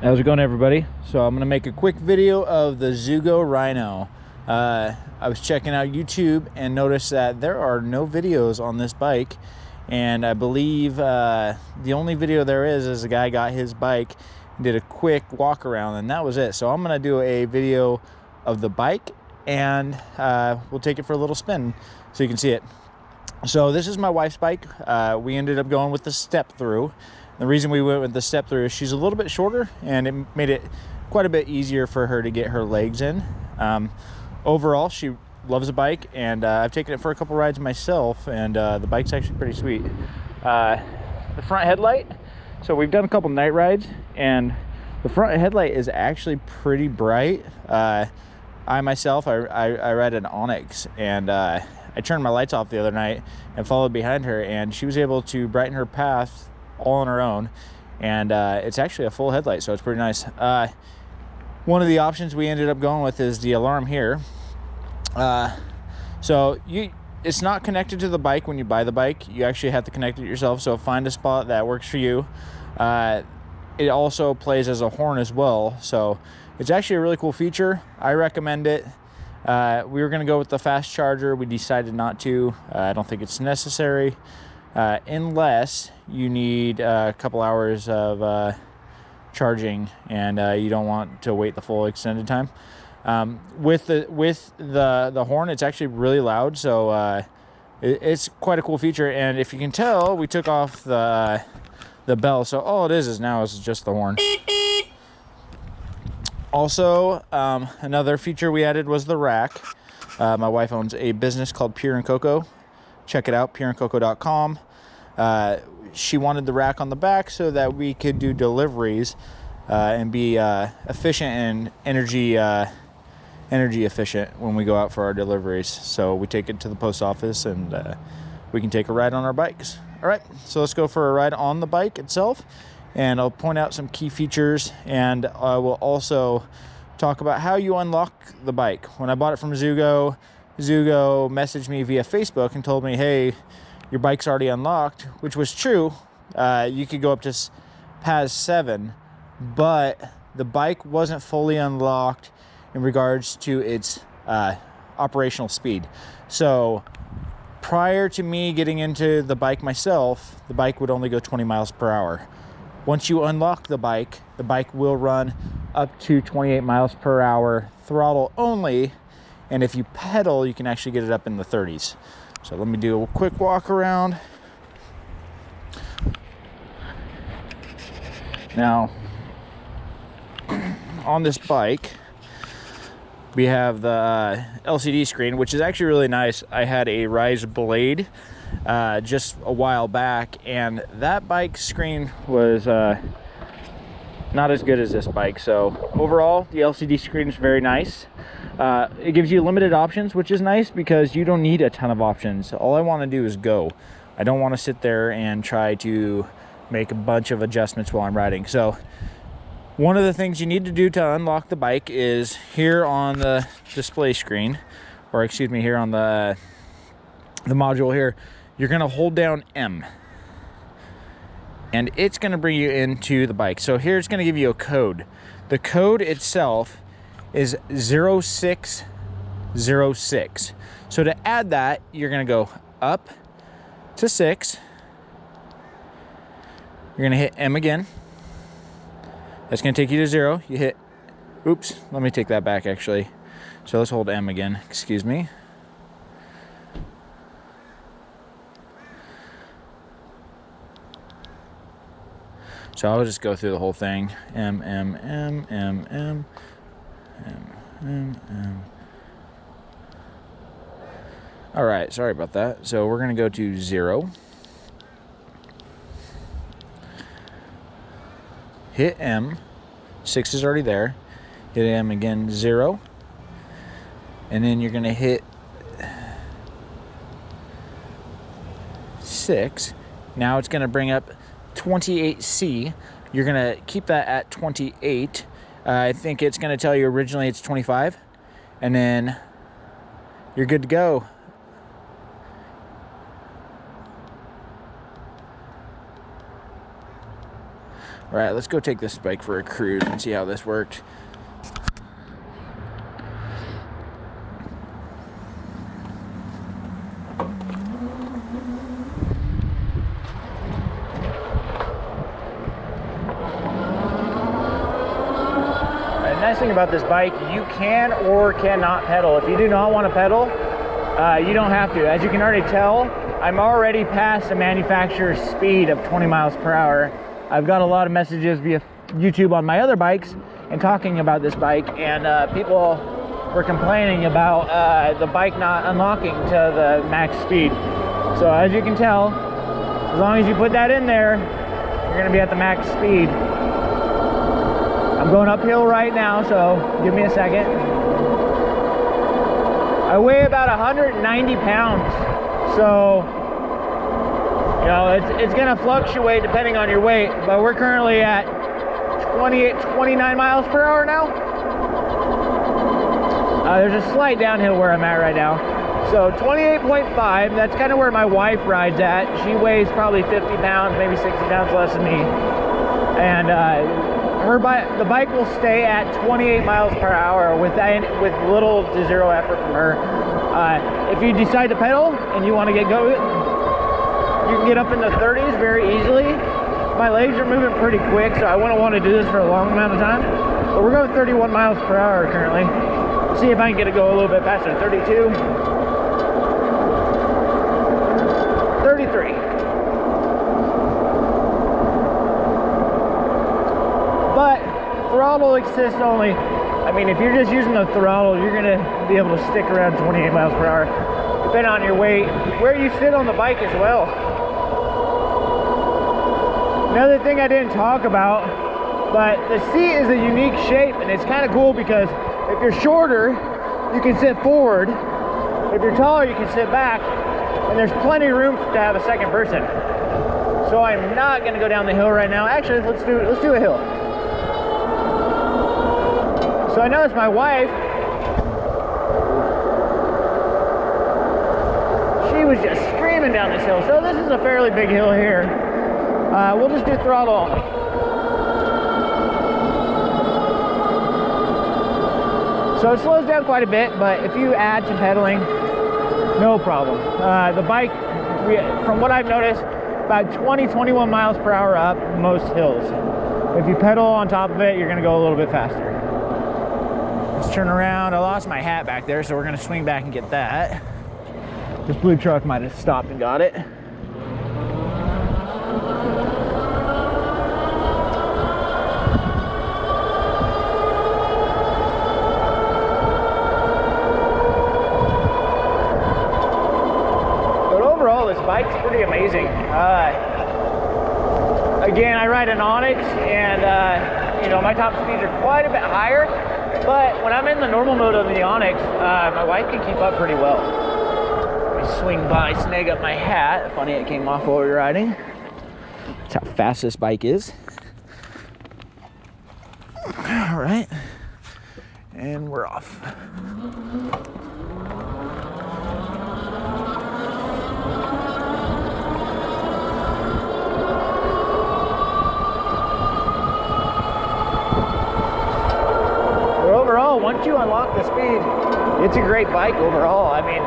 How's it going, everybody? So I'm gonna make a quick video of the Zugo Rhino. I was checking out YouTube and noticed that there are no videos on this bike, and I believe the only video there is a guy got his bike, did a quick walk around, and that was it. So I'm gonna do a video of the bike, and we'll take it for a little spin so you can see it. So this is my wife's bike. We ended up going with the step through. The reason we went with the step through is she's a little bit shorter, and it made it quite a bit easier for her to get her legs in. Overall, she loves the bike, and I've taken it for a couple rides myself, and the bike's actually pretty sweet. The front headlight, so we've done a couple night rides, and the front headlight is actually pretty bright. I myself, I ride an Onyx, and I turned my lights off the other night and followed behind her, and she was able to brighten her path all on her own, and it's actually a full headlight, so it's pretty nice. One of the options we ended up going with is the alarm here. So it's not connected to the bike when you buy the bike. You actually have to connect it yourself, so find a spot that works for you. It also plays as a horn as well, so it's actually a really cool feature. I recommend it. We were going to go with the fast charger. We decided not to. I don't think it's necessary. Unless you need a couple hours of charging, and you don't want to wait the full extended time. With the horn, it's actually really loud, so it's quite a cool feature. And if you can tell, we took off the bell, so all it is now is just the horn. Also, another feature we added was the rack. My wife owns a business called Pure and Coco. Check it out, pureandcoco.com. She wanted the rack on the back so that we could do deliveries and be efficient and energy efficient when we go out for our deliveries. So we take it to the post office, and we can take a ride on our bikes. All right, so let's go for a ride on the bike itself, and I'll point out some key features, and I will also talk about how you unlock the bike. When I bought it from Zugo messaged me via Facebook and told me, hey, your bike's already unlocked, which was true. You could go up to PAS 7, but the bike wasn't fully unlocked in regards to its operational speed. So prior to me getting into the bike myself, the bike would only go 20 miles per hour. Once you unlock the bike will run up to 28 miles per hour, throttle only. And if you pedal, you can actually get it up in the 30s. So let me do a quick walk around. Now, on this bike, we have the LCD screen, which is actually really nice. I had a Rise Blade just a while back, and that bike screen was not as good as this bike. So overall, the LCD screen is very nice. It gives you limited options, which is nice because you don't need a ton of options. All I want to do is go. I don't want to sit there and try to make a bunch of adjustments while I'm riding. So one of the things you need to do to unlock the bike is here on the display screen, or excuse me, here on the module here, you're going to hold down M, and it's going to bring you into the bike. So here it's going to give you a code. The code itself is 0606. So to add that, you're going to go up to 6. You're going to hit M again. That's going to take you to 0. You hit, oops, let me take that back actually. So let's hold M again, excuse me. So I'll just go through the whole thing. M, M, M, M, M, M, M, M. All right, sorry about that. So we're gonna go to 0. Hit M. 6 is already there. Hit M again, 0. And then you're gonna hit 6. Now it's gonna bring up 28C. You're gonna keep that at 28. I think it's gonna tell you originally it's 25, and then you're good to go. All right, let's go take this bike for a cruise and see how this worked. Nice thing about this bike, you can or cannot pedal. If you do not want to pedal, you don't have to. As you can already tell, I'm already past the manufacturer's speed of 20 miles per hour. I've got a lot of messages via YouTube on my other bikes and talking about this bike, and people were complaining about the bike not unlocking to the max speed. So as you can tell, as long as you put that in there, you're going to be at the max speed. I'm going uphill right now, so give me a second. I weigh about 190 pounds, so you know it's going to fluctuate depending on your weight, but we're currently at 29 miles per hour now. There's a slight downhill where I'm at right now. So 28.5, that's kind of where my wife rides at. She weighs probably 50 pounds, maybe 60 pounds less than me. And the bike will stay at 28 miles per hour with little to zero effort from her. If you decide to pedal and you want to get going, you can get up in the 30s very easily. My legs are moving pretty quick, so I wouldn't want to do this for a long amount of time. But we're going 31 miles per hour currently. See if I can get it go a little bit faster. 32, 33. But throttle assist only. I mean, if you're just using the throttle, you're gonna be able to stick around 28 miles per hour, depending on your weight, where you sit on the bike as well. Another thing I didn't talk about, but the seat is a unique shape, and it's kind of cool because if you're shorter, you can sit forward. If you're taller, you can sit back, and there's plenty of room to have a second person. So I'm not gonna go down the hill right now. Actually, let's do a hill. So I noticed my wife, she was just screaming down this hill. So this is a fairly big hill here. We'll just do throttle only. So it slows down quite a bit, but if you add some pedaling, no problem. The bike, from what I've noticed, about 21 miles per hour up most hills. If you pedal on top of it, you're gonna go a little bit faster. Let's turn around. I lost my hat back there, so we're gonna swing back and get that. This blue truck might have stopped and got it. But overall, this bike's pretty amazing. Again, I ride an Onyx, and you know, my top speeds are quite a bit higher. But when I'm in the normal mode of the Onyx, my wife can keep up pretty well. Let me swing by, snag up my hat. Funny, it came off while we were riding. That's how fast this bike is. All right, and we're off. Overall, once you unlock the speed, it's a great bike overall. I mean,